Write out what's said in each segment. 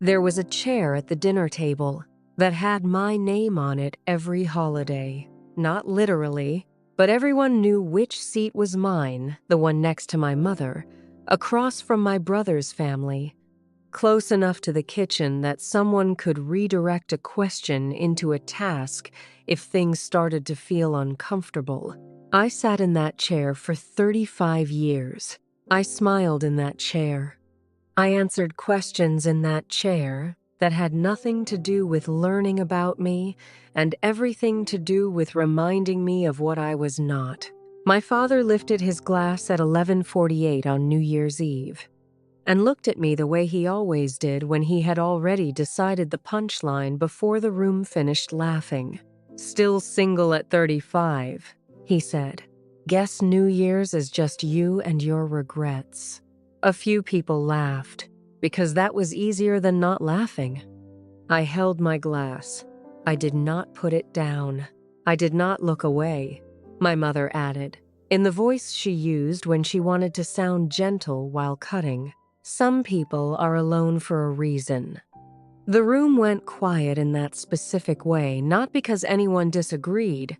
There was a chair at the dinner table that had my name on it every holiday. Not literally, but everyone knew which seat was mine, the one next to my mother, across from my brother's family, close enough to the kitchen that someone could redirect a question into a task if things started to feel uncomfortable. I sat in that chair for 35 years. I smiled in that chair. I answered questions in that chair that had nothing to do with learning about me and everything to do with reminding me of what I was not. My father lifted his glass at 11:48 on New Year's Eve and looked at me the way he always did when he had already decided the punchline before the room finished laughing. "Still single at 35, he said. "Guess New Year's is just you and your regrets." A few people laughed, because that was easier than not laughing. I held my glass. I did not put it down. I did not look away, my mother added, in the voice she used when she wanted to sound gentle while cutting. "Some people are alone for a reason." The room went quiet in that specific way, not because anyone disagreed,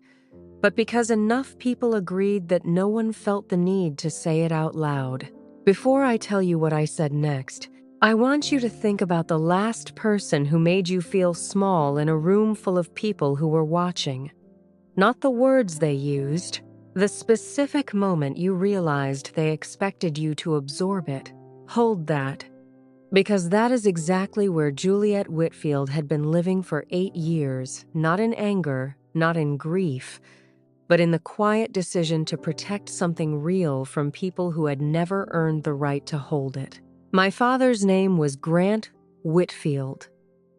but because enough people agreed that no one felt the need to say it out loud. Before I tell you what I said next, I want you to think about the last person who made you feel small in a room full of people who were watching. Not the words they used, the specific moment you realized they expected you to absorb it. Hold that, because that is exactly where Juliet Whitfield had been living for 8 years, not in anger, not in grief, but in the quiet decision to protect something real from people who had never earned the right to hold it. My father's name was Grant Whitfield.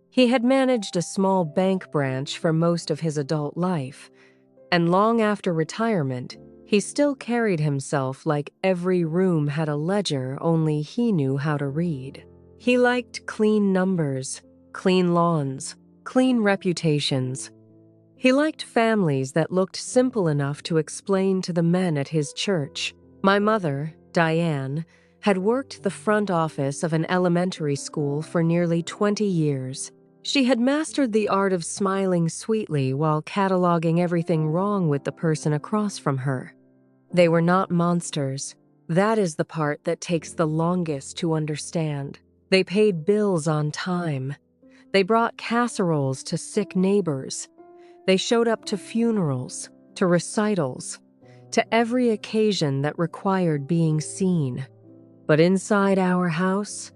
He had managed a small bank branch for most of his adult life, and long after retirement, he still carried himself like every room had a ledger only he knew how to read. He liked clean numbers, clean lawns, clean reputations. He liked families that looked simple enough to explain to the men at his church. My mother, Diane, had worked the front office of an elementary school for nearly 20 years. She had mastered the art of smiling sweetly while cataloging everything wrong with the person across from her. They were not monsters. That is the part that takes the longest to understand. They paid bills on time. They brought casseroles to sick neighbors. They showed up to funerals, to recitals, to every occasion that required being seen. But inside our house,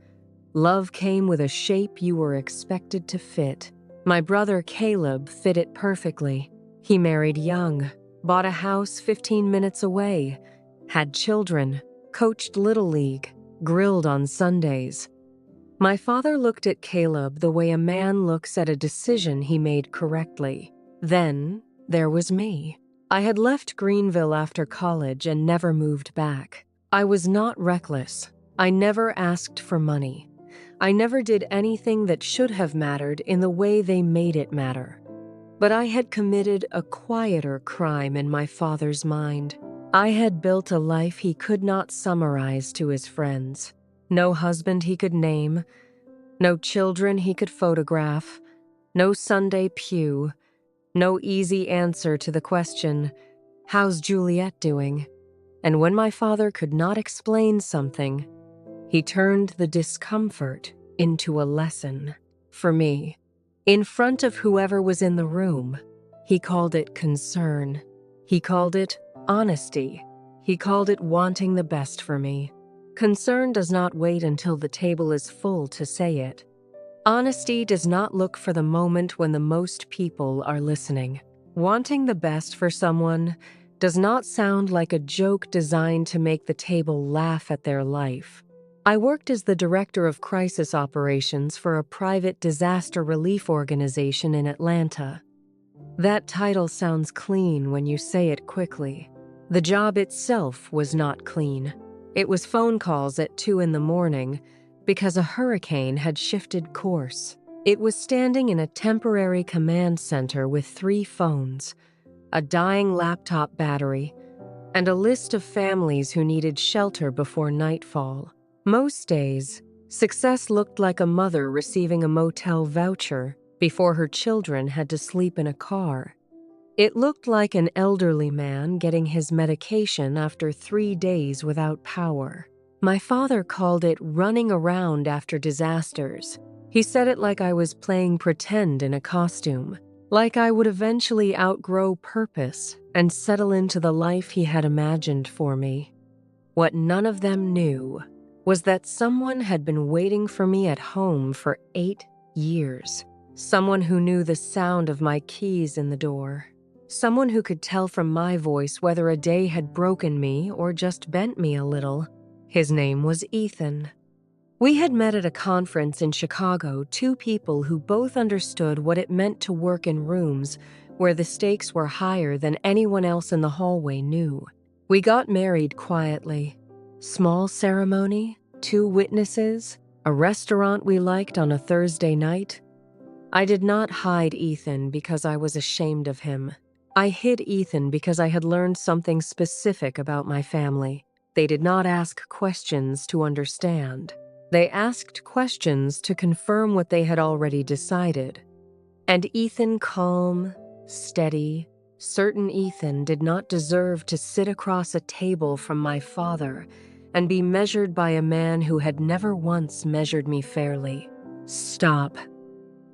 love came with a shape you were expected to fit. My brother Caleb fit it perfectly. He married young, bought a house 15 minutes away, had children, coached Little League, grilled on Sundays. My father looked at Caleb the way a man looks at a decision he made correctly. Then there was me. I had left Greenville after college and never moved back. I was not reckless. I never asked for money. I never did anything that should have mattered in the way they made it matter. But I had committed a quieter crime in my father's mind. I had built a life he could not summarize to his friends. No husband he could name, no children he could photograph, no Sunday pew, no easy answer to the question, "How's Juliet doing?" And when my father could not explain something, he turned the discomfort into a lesson for me. In front of whoever was in the room, he called it concern. He called it honesty. He called it wanting the best for me. Concern does not wait until the table is full to say it. Honesty does not look for the moment when the most people are listening. Wanting the best for someone does not sound like a joke designed to make the table laugh at their life. I worked as the director of crisis operations for a private disaster relief organization in Atlanta. That title sounds clean when you say it quickly. The job itself was not clean. It was phone calls at 2 a.m, because a hurricane had shifted course. It was standing in a temporary command center with 3 phones, a dying laptop battery, and a list of families who needed shelter before nightfall. Most days, Success looked like a mother receiving a motel voucher before her children had to sleep in a car. It looked like an elderly man getting his medication after 3 days without power. My father called it running around after disasters. He said it like I was playing pretend in a costume, like I would eventually outgrow purpose and settle into the life he had imagined for me. What none of them knew was that someone had been waiting for me at home for 8 years. Someone who knew the sound of my keys in the door. Someone who could tell from my voice whether a day had broken me or just bent me a little. His name was Ethan. We had met at a conference in Chicago, two people who both understood what it meant to work in rooms where the stakes were higher than anyone else in the hallway knew. We got married quietly. Small ceremony, 2 witnesses, a restaurant we liked on a Thursday night. I did not hide Ethan because I was ashamed of him. I hid Ethan because I had learned something specific about my family. They did not ask questions to understand. They asked questions to confirm what they had already decided. And Ethan, calm, steady, certain Ethan did not deserve to sit across a table from my father and be measured by a man who had never once measured me fairly. Stop.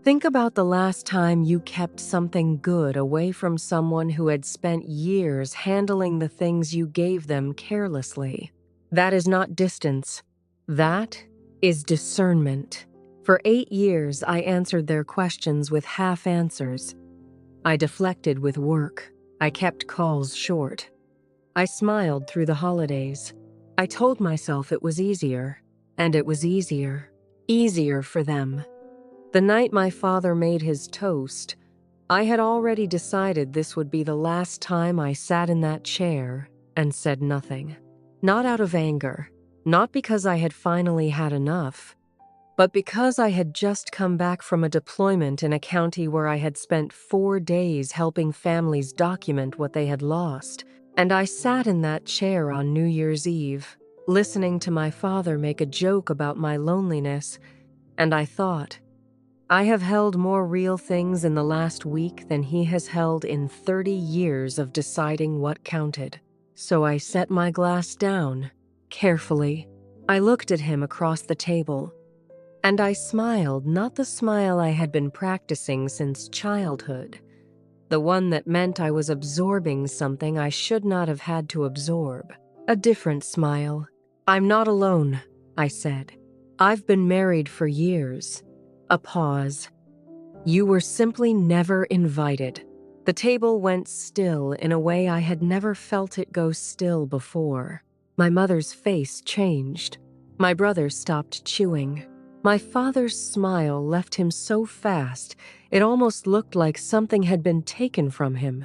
Think about the last time you kept something good away from someone who had spent years handling the things you gave them carelessly. That is not distance. That is discernment. For 8 years, I answered their questions with half answers. I deflected with work. I kept calls short. I smiled through the holidays. I told myself it was easier, and it was easier. Easier for them. The night my father made his toast, I had already decided this would be the last time I sat in that chair and said nothing. Not out of anger, not because I had finally had enough, but because I had just come back from a deployment in a county where I had spent 4 days helping families document what they had lost, and I sat in that chair on New Year's Eve, listening to my father make a joke about my loneliness, and I thought, I have held more real things in the last week than he has held in 30 years of deciding what counted. So I set my glass down, carefully. I looked at him across the table, and I smiled, not the smile I had been practicing since childhood, the one that meant I was absorbing something I should not have had to absorb. A different smile. I'm not alone, I said. I've been married for years. A pause. You were simply never invited. The table went still in a way I had never felt it go still before. My mother's face changed. My brother stopped chewing. My father's smile left him so fast, it almost looked like something had been taken from him.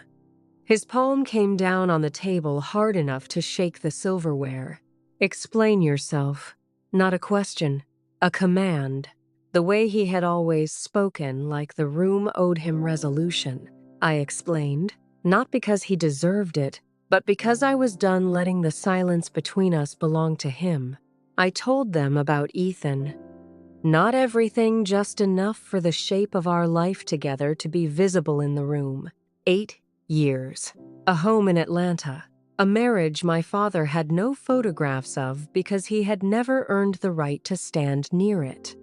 His palm came down on the table hard enough to shake the silverware. Explain yourself. Not a question, a command. The way he had always spoken, like the room owed him resolution. I explained, not because he deserved it, but because I was done letting the silence between us belong to him. I told them about Ethan. Not everything, just enough for the shape of our life together to be visible in the room. 8 years. A home in Atlanta. A marriage my father had no photographs of because he had never earned the right to stand near it.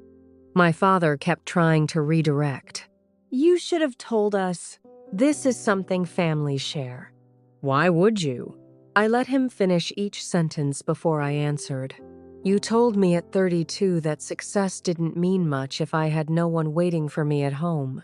My father kept trying to redirect. You should have told us. This is something families share. Why would you? I let him finish each sentence before I answered. You told me at 32 that success didn't mean much if I had no one waiting for me at home.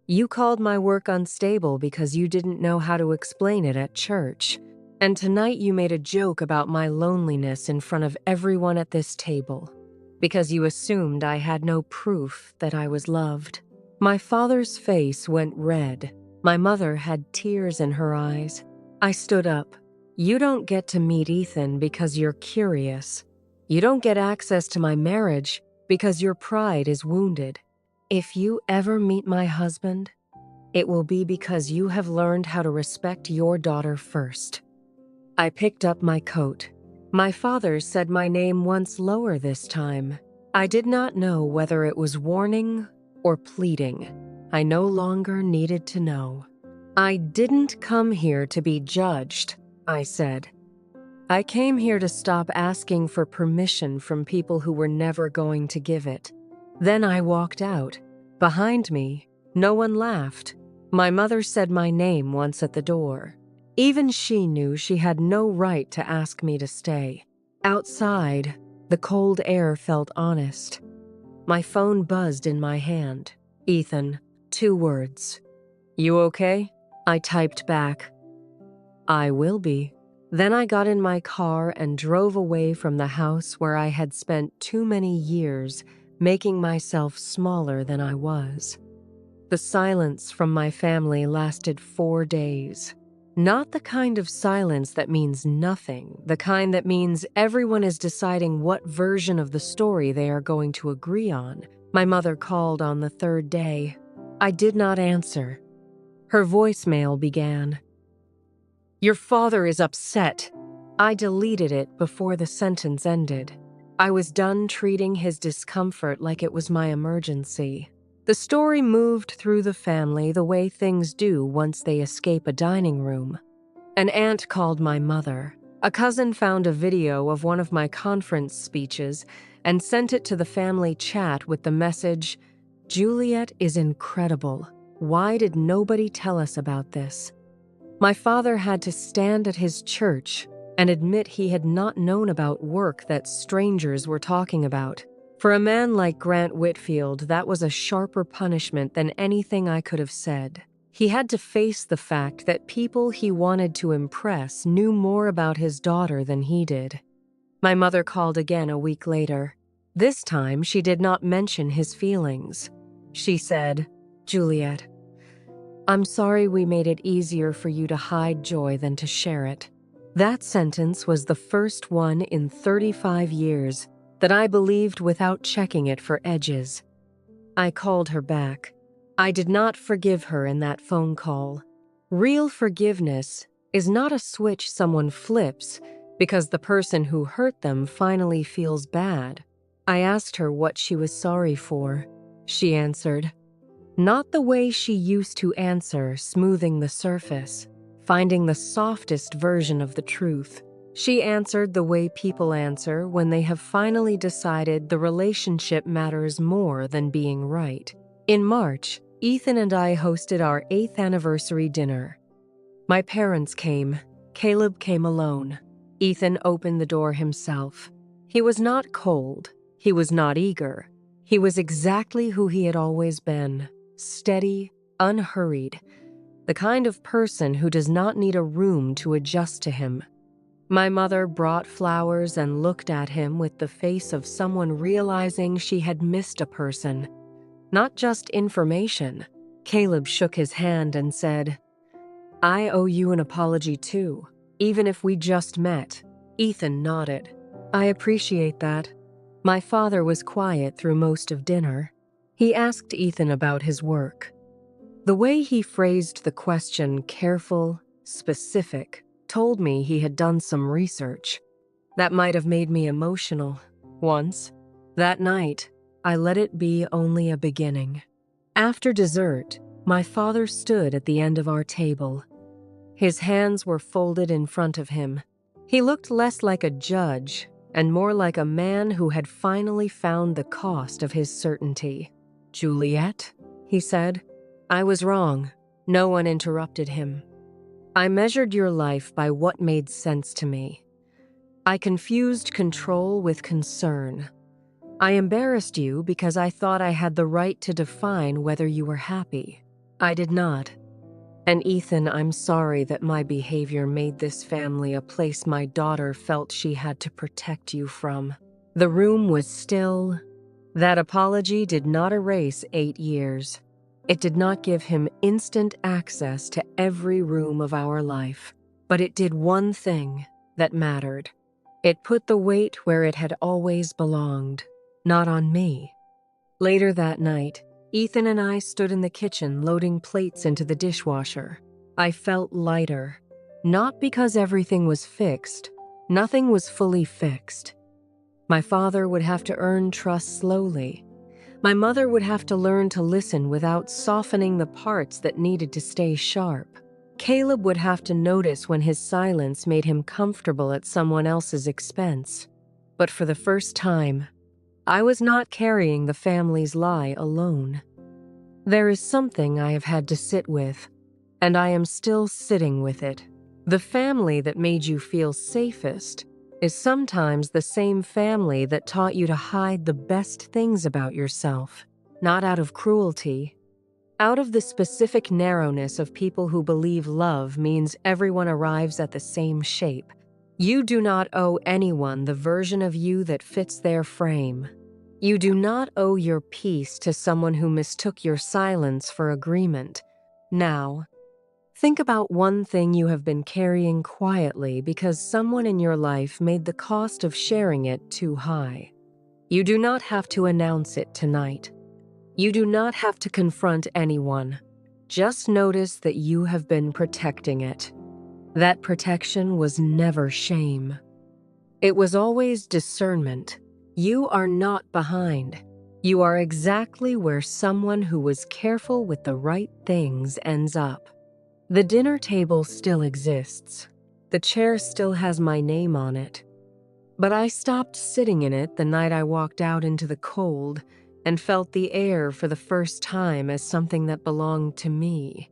You called my work unstable because you didn't know how to explain it at church. And tonight you made a joke about my loneliness in front of everyone at this table, because you assumed I had no proof that I was loved. My father's face went red. My mother had tears in her eyes. I stood up. You don't get to meet Ethan because you're curious. You don't get access to my marriage because your pride is wounded. If you ever meet my husband, it will be because you have learned how to respect your daughter first. I picked up my coat. My father said my name once lower this time. I did not know whether it was warning or pleading. I no longer needed to know. I didn't come here to be judged, I said. I came here to stop asking for permission from people who were never going to give it. Then I walked out. Behind me, no one laughed. My mother said my name once at the door. Even she knew she had no right to ask me to stay. Outside, the cold air felt honest. My phone buzzed in my hand. Ethan, 2 words. You okay? I typed back. I will be. Then I got in my car and drove away from the house where I had spent too many years making myself smaller than I was. The silence from my family lasted 4 days. Not the kind of silence that means nothing, the kind that means everyone is deciding what version of the story they are going to agree on. My mother called on the 3rd day. I did not answer. Her voicemail began. Your father is upset. I deleted it before the sentence ended. I was done treating his discomfort like it was my emergency. The story moved through the family the way things do once they escape a dining room. An aunt called my mother. A cousin found a video of one of my conference speeches and sent it to the family chat with the message, Juliet is incredible. Why did nobody tell us about this? My father had to stand at his church and admit he had not known about work that strangers were talking about. For a man like Grant Whitfield, that was a sharper punishment than anything I could have said. He had to face the fact that people he wanted to impress knew more about his daughter than he did. My mother called again a week later. This time, she did not mention his feelings. She said, Juliet, I'm sorry we made it easier for you to hide joy than to share it. That sentence was the first one in 35 years that I believed without checking it for edges. I called her back. I did not forgive her in that phone call. Real forgiveness is not a switch someone flips because the person who hurt them finally feels bad. I asked her what she was sorry for. She answered, not the way she used to answer, smoothing the surface, finding the softest version of the truth. She answered the way people answer when they have finally decided the relationship matters more than being right. In March, Ethan and I hosted our 8th anniversary dinner. My parents came. Caleb came alone. Ethan opened the door himself. He was not cold. He was not eager. He was exactly who he had always been. Steady, unhurried, the kind of person who does not need a room to adjust to him. My mother brought flowers and looked at him with the face of someone realizing she had missed a person, not just information. Caleb shook his hand and said, I owe you an apology too, even if we just met. Ethan nodded. I appreciate that. My father was quiet through most of dinner. He asked Ethan about his work. The way he phrased the question, careful, specific, told me he had done some research. That might have made me emotional. Once, that night, I let it be only a beginning. After dessert, my father stood at the end of our table. His hands were folded in front of him. He looked less like a judge and more like a man who had finally found the cost of his certainty. Juliet, he said. I was wrong. No one interrupted him. I measured your life by what made sense to me. I confused control with concern. I embarrassed you because I thought I had the right to define whether you were happy. I did not. And Ethan, I'm sorry that my behavior made this family a place my daughter felt she had to protect you from. The room was still. That apology did not erase 8 years. It did not give him instant access to every room of our life. But it did one thing that mattered. It put the weight where it had always belonged, not on me. Later that night, Ethan and I stood in the kitchen loading plates into the dishwasher. I felt lighter. Not because everything was fixed. Nothing was fully fixed. My father would have to earn trust slowly. My mother would have to learn to listen without softening the parts that needed to stay sharp. Caleb would have to notice when his silence made him comfortable at someone else's expense. But for the first time, I was not carrying the family's lie alone. There is something I have had to sit with, and I am still sitting with it. The family that made you feel safest is sometimes the same family that taught you to hide the best things about yourself, not out of cruelty, out of the specific narrowness of people who believe love means everyone arrives at the same shape. You do not owe anyone the version of you that fits their frame. You do not owe your peace to someone who mistook your silence for agreement. Now, think about one thing you have been carrying quietly because someone in your life made the cost of sharing it too high. You do not have to announce it tonight. You do not have to confront anyone. Just notice that you have been protecting it. That protection was never shame. It was always discernment. You are not behind. You are exactly where someone who was careful with the right things ends up. The dinner table still exists. The chair still has my name on it. But I stopped sitting in it the night I walked out into the cold and felt the air for the first time as something that belonged to me.